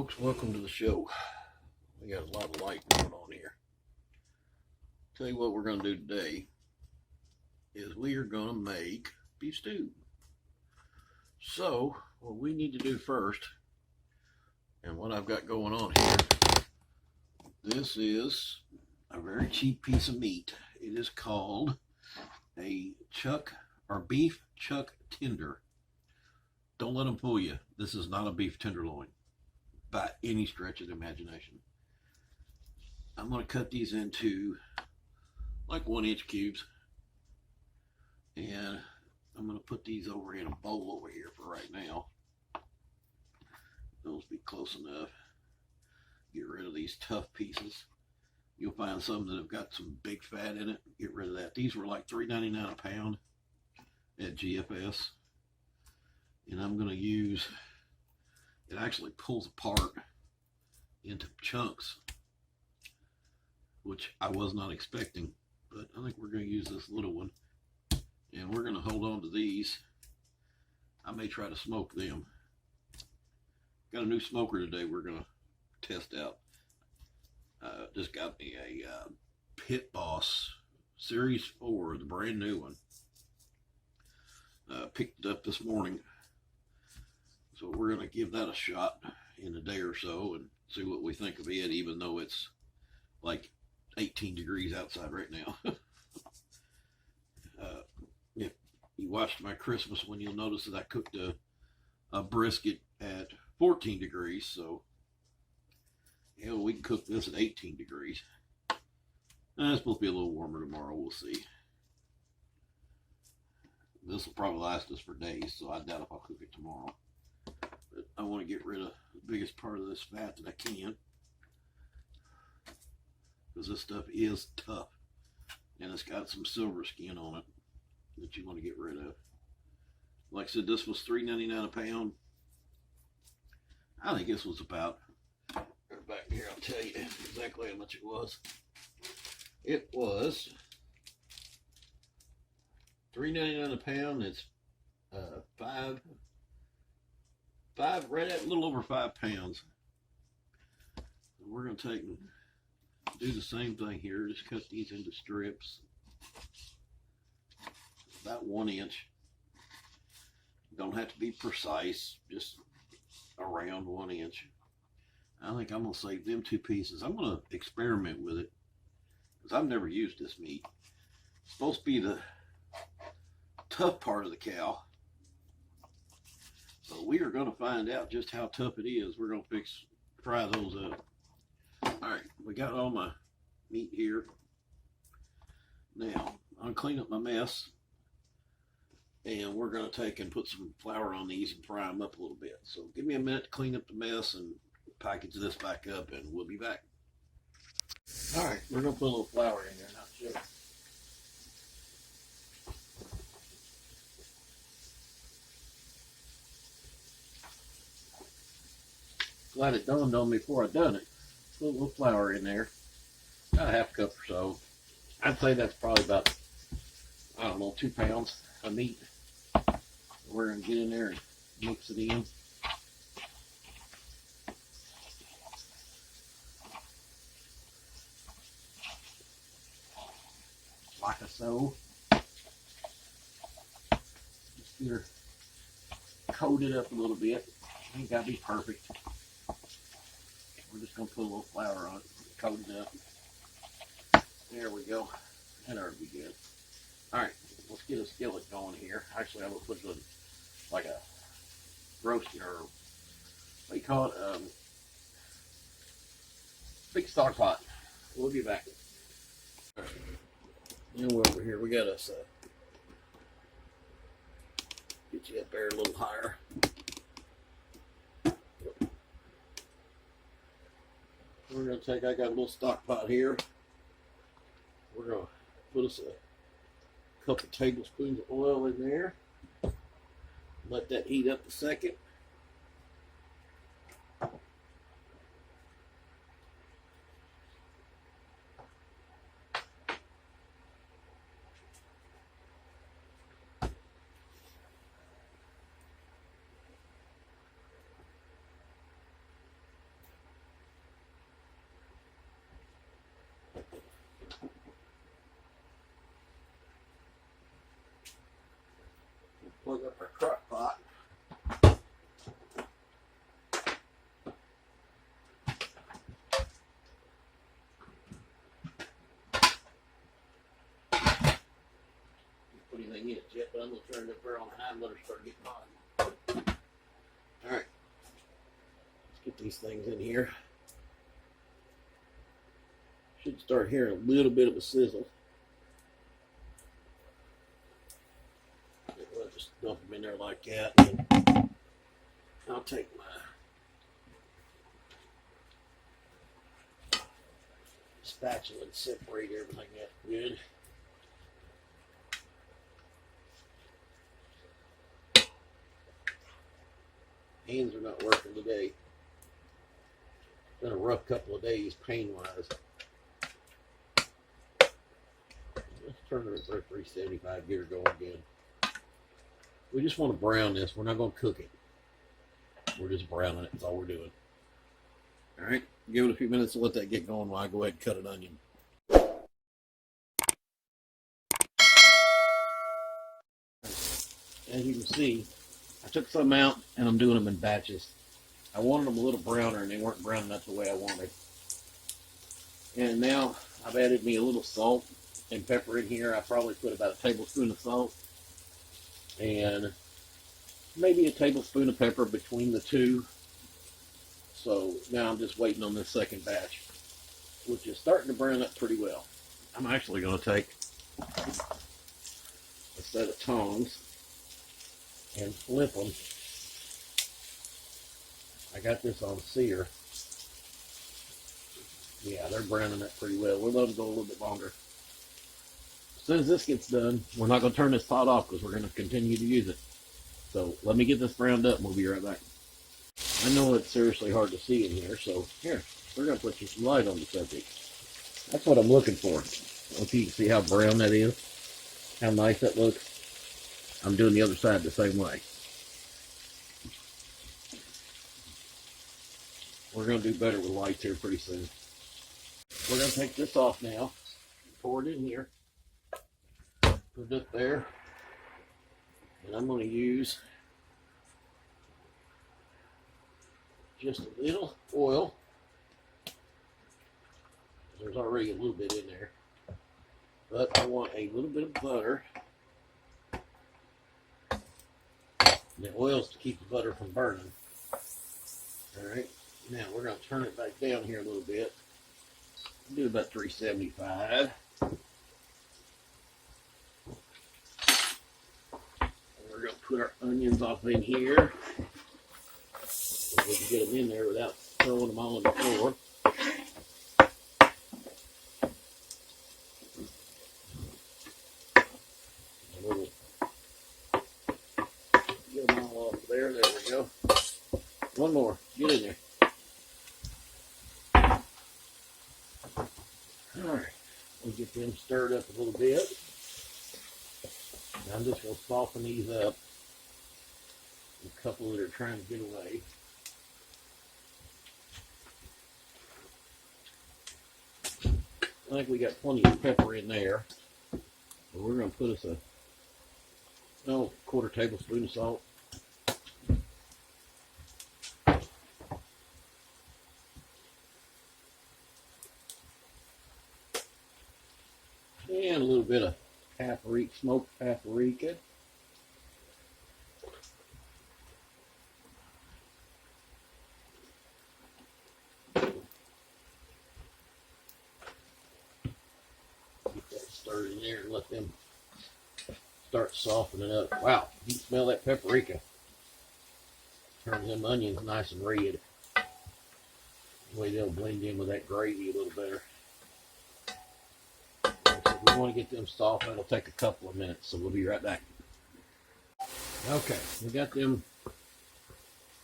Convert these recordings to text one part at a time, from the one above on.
folks, welcome to the show. We got a lot of light going on here. Tell you what we're going to do today is we are going to make beef stew. So what we need to do first, and what I've got going on here, this is a very cheap piece of meat. It is called a chuck or beef chuck tender. Don't let them fool you. This is not a beef tenderloin by any stretch of the imagination. I'm going to cut these into like 1-inch cubes, and I'm going to put these over in a bowl over here for right now. Those be close enough. Get rid of these tough pieces. You'll find some that have got some big fat in it. Get rid of that. These were like $3.99 a pound at GFS. And I'm going to use, it actually pulls apart into chunks, which I was not expecting, but I think we're going to use this little one, and we're going to hold on to these. I may try to smoke them. Got a new smoker today we're going to test out. Just got me a Pit Boss Series 4, the brand new one. Picked it up this morning. So we're going to give that a shot in a day or so and see what we think of it, even though it's like 18 degrees outside right now. If you watched my Christmas one, you'll notice that I cooked a brisket at 14 degrees. So, yeah, we can cook this at 18 degrees. It's supposed to be a little warmer tomorrow. We'll see. This will probably last us for days, so I doubt if I'll cook it tomorrow. But I want to get rid of the biggest part of this fat that I can, because this stuff is tough, and it's got some silver skin on it that you want to get rid of. Like I said, this was $3.99 a pound. I think this was about, back here I'll tell you exactly how much it was. It was $3.99 a pound. It's right at a little over 5 pounds. We're going to take and do the same thing here. Just cut these into strips, about 1 inch. Don't have to be precise, just around 1 inch. I think I'm going to save them 2 pieces. I'm going to experiment with it, because I've never used this meat. It's supposed to be the tough part of the cow. So we are going to find out just how tough it is. We're going to fry those up. All right, we got all my meat here. Now, I'm going to clean up my mess, and we're going to take and put some flour on these and fry them up a little bit. So give me a minute to clean up the mess and package this back up, and we'll be back. All right, we're going to put a little flour in there, not sugar. Glad it dawned on me before I done it. Put a little flour in there, about a half cup or so. I'd say that's probably about, I don't know, 2 pounds of meat. We're going to get in there and mix it in. Like so. Just get her coated up a little bit. Ain't got to be perfect. We're just going to put a little flour on it, coat it up. There we go. That ought to be good. Alright, let's get a skillet going here. Actually, I'm going to put it in like a roasting, or what do you call it? Big stock pot. We'll be back. Alright, now we're over here. We got us, get you up there a little higher. We're going to take, I got a little stock pot here. We're going to put us a couple tablespoons of oil in there. Let that heat up a second. Plug up our crock pot. Put anything in it yet, but I'm going to turn it up there on high and let her start getting hot. Alright, let's get these things in here. Should start hearing a little bit of a sizzle. I'll just dump them in there like that. And then I'll take my spatula and separate everything up good. Hands are not working today. It's been a rough couple of days pain-wise. Let's turn it for 375, get her going again. We just want to brown this. We're not going to cook it. We're just browning it. That's all we're doing. All right, give it a few minutes to let that get going while I go ahead and cut an onion. As you can see, I took some out and I'm doing them in batches. I wanted them a little browner and they weren't brown enough the way I wanted. And now I've added me a little salt and pepper in here. I probably put about a tablespoon of salt and maybe a tablespoon of pepper between the two. So now I'm just waiting on this second batch, which is starting to brown up pretty well. I'm actually going to take a set of tongs and flip them. I got this on sear. Yeah, they're browning up pretty well. We'll let them go a little bit longer. As soon as this gets done, we're not going to turn this pot off because we're going to continue to use it. So let me get this browned up and we'll be right back. I know it's seriously hard to see in here, so here, we're going to put you some light on the subject. That's what I'm looking for. If you can see how brown that is, how nice that looks. I'm doing the other side the same way. We're going to do better with lights here pretty soon. We're going to take this off now, pour it in here, put it up there, and I'm going to use just a little oil. There's already a little bit in there, but I want a little bit of butter. The oil's to keep the butter from burning. Alright, now we're going to turn it back down here a little bit. Do about 375. And we're going to put our onions off in here. So we can get them in there without throwing them all on the floor. Get them all off there. There we go. One more. Get in there. Alright. We'll get them stirred up a little bit. Now I'm just going to soften these up. A couple that are trying to get away. I think we got plenty of pepper in there. But we're going to put us a quarter tablespoon of salt. And a little bit of paprika, smoked paprika. Get that stirred in there and let them start softening up. Wow, you can smell that paprika. Turns them onions nice and red. The way they'll blend in with that gravy a little better. So if we want to get them soft, that'll take a couple of minutes, so we'll be right back. Okay, we got them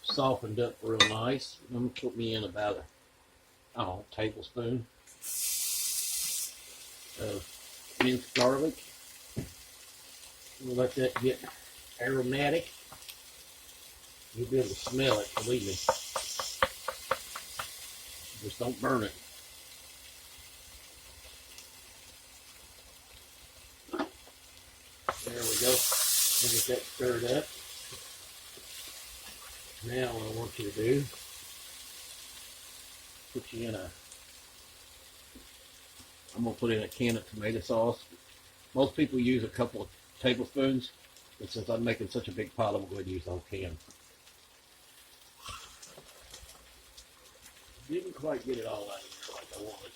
softened up real nice. I'm going to put me in about a tablespoon of minced garlic. We'll let that get aromatic. You'll be able to smell it, believe me. Just don't burn it. There we go. We'll get that stirred up. Now what I want you to do, put you in a, I'm going to put in a can of tomato sauce. Most people use a couple of tablespoons, but since I'm making such a big pot, I'm going to go ahead and use the whole can. Didn't quite get it all out of there like I wanted.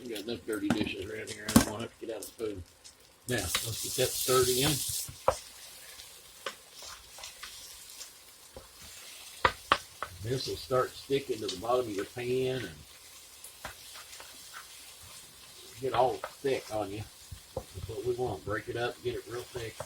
We got enough dirty dishes around here. I don't want to have to get out a spoon. Now, let's get that stirred in. This will start sticking to the bottom of your pan and get all thick on you. That's what we want. Break it up, get it real thick.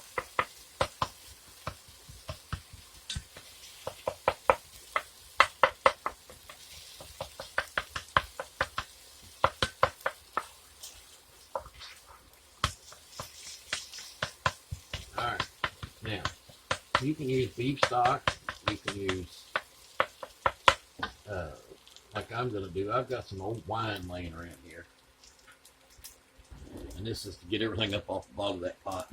Alright, now, you can use beef stock, you can use like I'm going to do. I've got some old wine laying around here. And this is to get everything up off the bottom of that pot.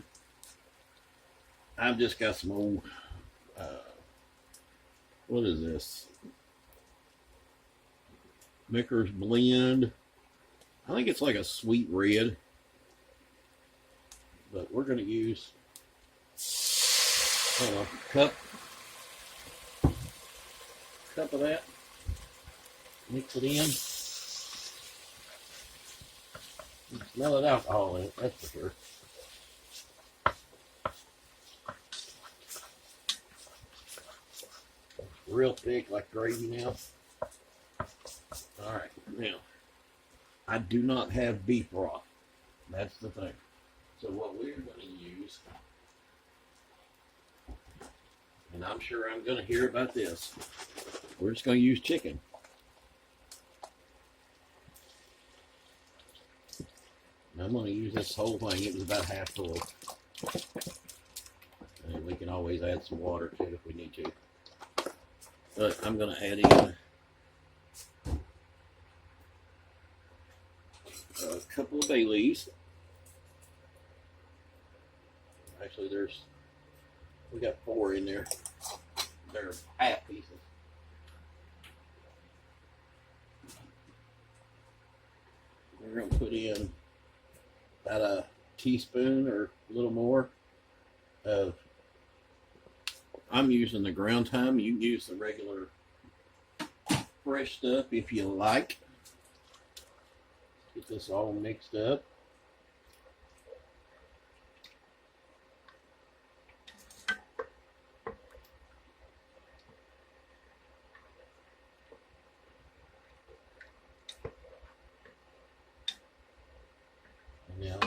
I've just got some old, what is this? Mickers Blend. I think it's like a sweet red. But we're going to use a cup of that. Mix it in. Smell that alcohol in it, that's for sure. Real thick, like gravy now. Alright, now, I do not have beef broth. That's the thing. So what we're going to use, and I'm sure I'm going to hear about this, we're just going to use chicken. I'm going to use this whole thing. It was about half full. And we can always add some water to it if we need to. But I'm going to add in a couple of bay leaves. Actually, we got 4 in there. They're half pieces. We're going to put in about a teaspoon or a little more of, I'm using the ground thyme. You can use the regular fresh stuff if you like. Get this all mixed up. Now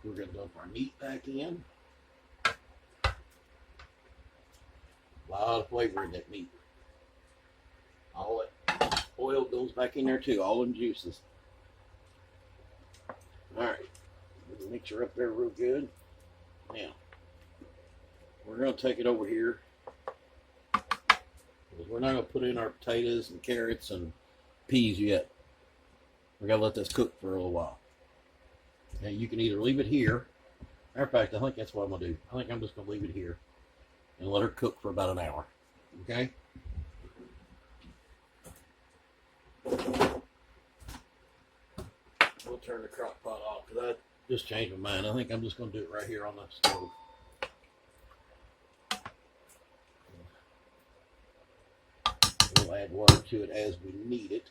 we're going to dump our meat back in. A lot of flavor in that meat. All that oil goes back in there too, all them juices. Alright, mix her up there real good. Now, we're going to take it over here. We're not going to put in our potatoes and carrots and peas yet. We're going to let this cook for a little while. Now you can either leave it here. Matter of fact, I think that's what I'm going to do. I think I'm just going to leave it here and let her cook for about an hour. Okay? We'll turn the crock pot off because I just changed my mind. I think I'm just going to do it right here on the stove. We'll add water to it as we need it.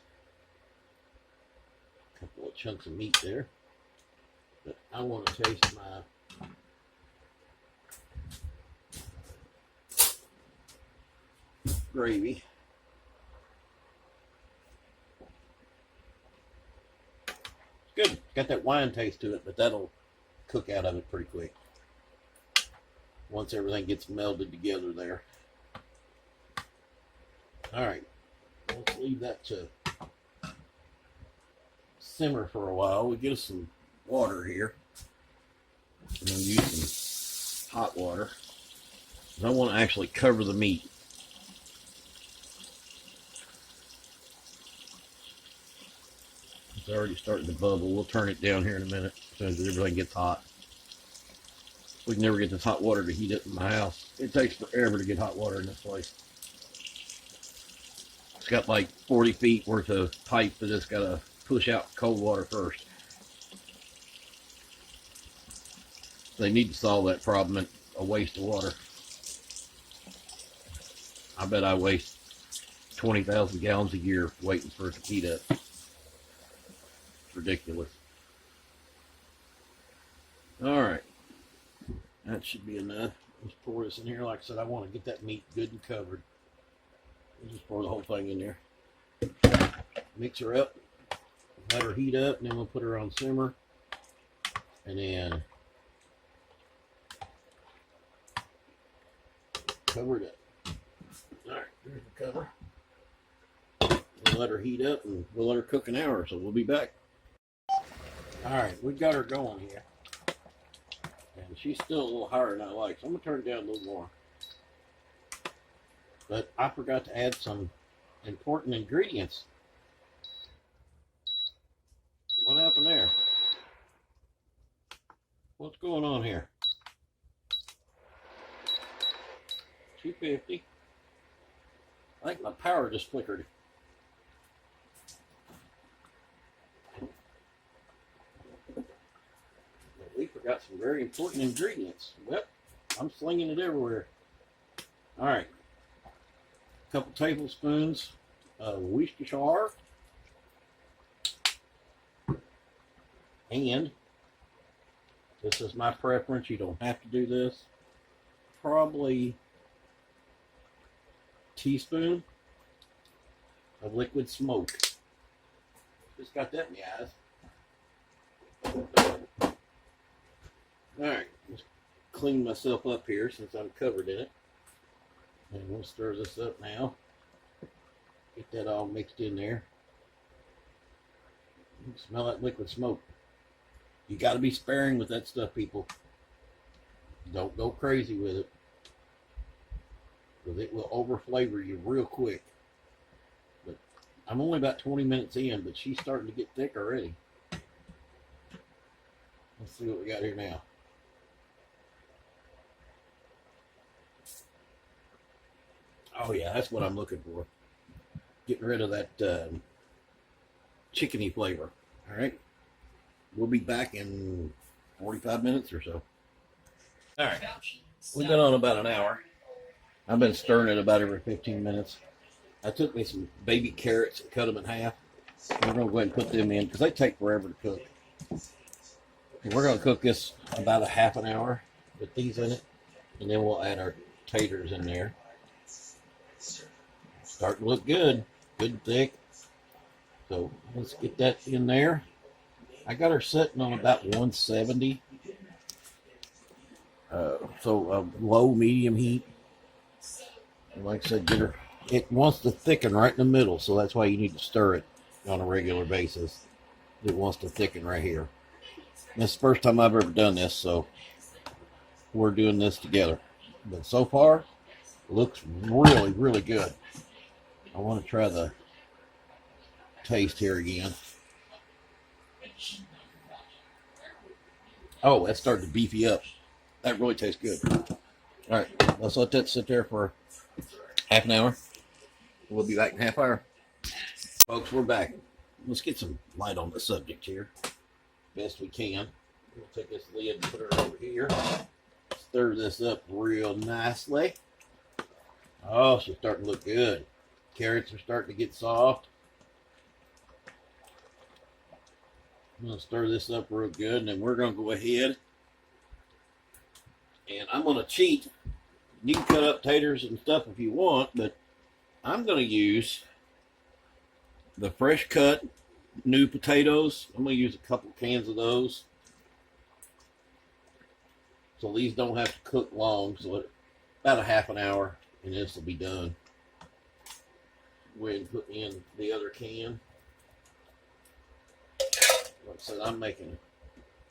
A couple of chunks of meat there. But I want to taste my gravy. It's good. It's got that wine taste to it, but that'll cook out of it pretty quick. Once everything gets melded together there. Alright. Let's leave that to simmer for a while. We'll get us some water here. And then use hot water. I want to actually cover the meat. It's already starting to bubble. We'll turn it down here in a minute as soon as everything gets hot. We can never get this hot water to heat up in my house. It takes forever to get hot water in this place. It's got like 40 feet worth of pipe that it's got to push out cold water first. They need to solve that problem at a waste of water. I bet I waste 20,000 gallons a year waiting for it to heat up. It's ridiculous. All right. That should be enough. Let's pour this in here. Like I said, I want to get that meat good and covered. We'll just pour the whole thing in there. Mix her up. Let her heat up, and then we'll put her on simmer. And then cover it up. All right, here's the cover. We'll let her heat up, and we'll let her cook an hour, so we'll be back. All right, we've got her going here. And she's still a little higher than I like, so I'm going to turn it down a little more. But I forgot to add some important ingredients. What happened there? What's going on here? 250. I think my power just flickered. We forgot some very important ingredients. Well, I'm slinging it everywhere. All right. A couple tablespoons of Worcestershire. And this is my preference. You don't have to do this. Probably a teaspoon of liquid smoke. Just got that in the eyes. Alright, let's clean myself up here since I'm covered in it. And we'll stir this up now. Get that all mixed in there. You can smell that liquid smoke. You got to be sparing with that stuff, people. Don't go crazy with it, because it will overflavor you real quick. But I'm only about 20 minutes in, but she's starting to get thick already. Let's see what we got here now. Oh yeah, that's what I'm looking for. Getting rid of that chickeny flavor. All right. We'll be back in 45 minutes or so. All right. We've been on about an hour. I've been stirring it about every 15 minutes. I took me some baby carrots and cut them in half. We're going to go ahead and put them in because they take forever to cook. And we're going to cook this about a half an hour with these in it. And then we'll add our taters in there. Starting to look good. Good and thick. So let's get that in there. I got her sitting on about 170. So low, medium heat. And like I said, get her. It wants to thicken right in the middle, so that's why you need to stir it on a regular basis. It wants to thicken right here. This is the first time I've ever done this, so we're doing this together. But so far, it looks really, really good. I want to try the taste here again. Oh, that's starting to beefy up. That really tastes good. All right, let's let that sit there for half an hour. We'll be back in half hour. Folks, we're back. Let's get some light on the subject here. Best we can. We'll take this lid and put it over here. Stir this up real nicely. Oh, she's starting to look good. Carrots are starting to get soft. I'm going to stir this up real good, and then we're going to go ahead and I'm going to cheat. You can cut up taters and stuff if you want, but I'm going to use the fresh cut new potatoes. I'm going to use a couple cans of those. So these don't have to cook long, so about a half an hour and this will be done. Go ahead and put in the other can. Like I said, I'm making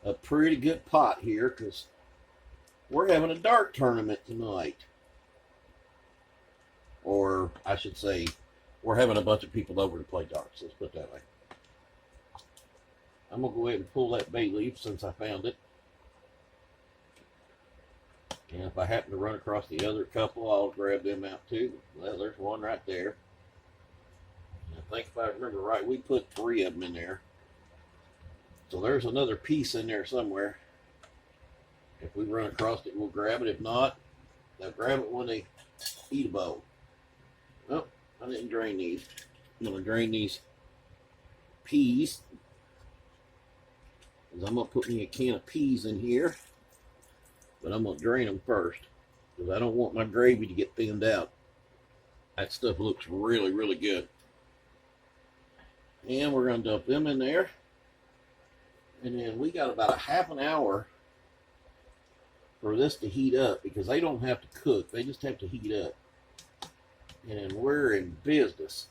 a pretty good pot here because we're having a dart tournament tonight. Or I should say, we're having a bunch of people over to play darts. Let's put it that way. I'm going to go ahead and pull that bay leaf since I found it. And if I happen to run across the other couple, I'll grab them out too. Well, there's one right there. I think if I remember right, we put 3 of them in there. So there's another piece in there somewhere. If we run across it, we'll grab it. If not, they'll grab it when they eat a bowl. Oh, I didn't drain these. I'm going to drain these peas. I'm going to put me a can of peas in here. But I'm going to drain them first, because I don't want my gravy to get thinned out. That stuff looks really, really good. And we're going to dump them in there. And then we got about a half an hour for this to heat up, because they don't have to cook. They just have to heat up. And then we're in business.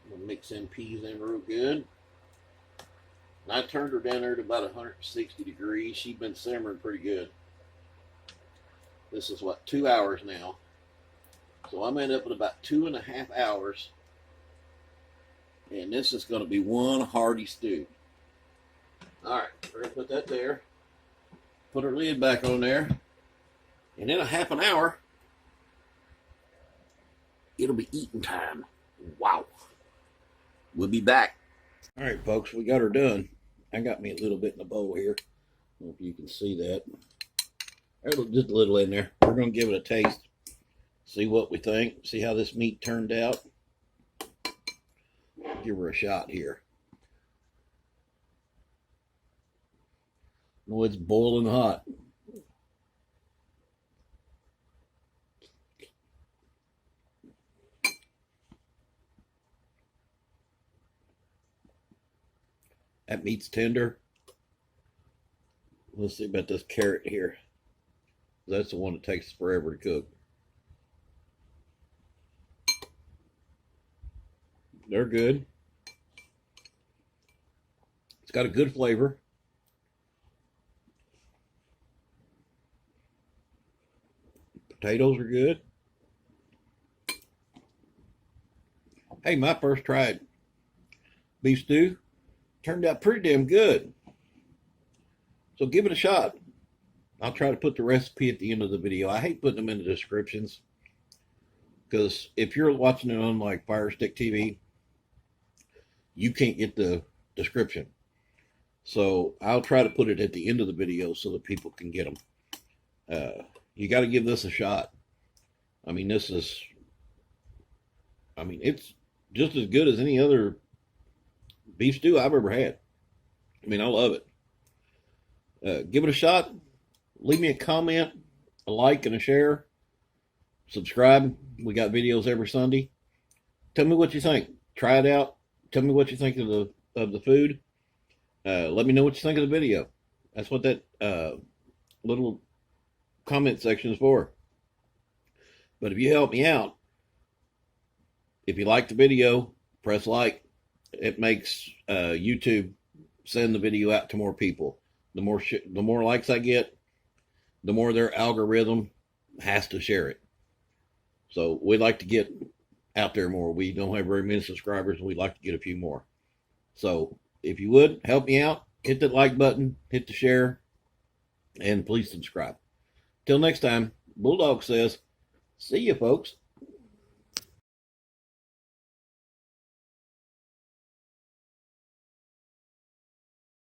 I'm going to mix in peas in real good. And I turned her down there to about 160 degrees. She'd been simmering pretty good. This is what, 2 hours now. So I'm ending up at about 2.5 hours. And this is going to be one hearty stew. All right, we're going to put that there. Put her lid back on there. And in a half an hour, it'll be eating time. Wow. We'll be back. All right, folks, we got her done. I got me a little bit in the bowl here. I don't know if you can see that. There's just a little in there. We're going to give it a taste. See what we think. See how this meat turned out. Give her a shot here. Oh, it's boiling hot. That meat's tender. Let's see about this carrot here. That's the one that takes forever to cook. They're good. It's got a good flavor. Potatoes are good. Hey, my first tried beef stew turned out pretty damn good. So give it a shot. I'll try to put the recipe at the end of the video. I hate putting them in the descriptions, because if you're watching it on like Fire Stick TV, you can't get the description. So I'll try to put it at the end of the video so that people can get them. You got to give this a shot. I mean, it's just as good as any other beef stew I've ever had. I mean, I love it. Give it a shot. Leave me a comment, a like, and a share. Subscribe. We got videos every Sunday. Tell me what you think. Try it out. Tell me what you think of the food. Let me know what you think of the video. That's what that little comment section is for. But if you help me out, if you like the video, press like. It makes YouTube send the video out to more people. The more likes I get, the more their algorithm has to share it. So we'd like to get out there more. We don't have very many subscribers, and we'd like to get a few more. So if you would, help me out. Hit that like button, hit the share, and please subscribe. Till next time, BullDawg says, see you, folks.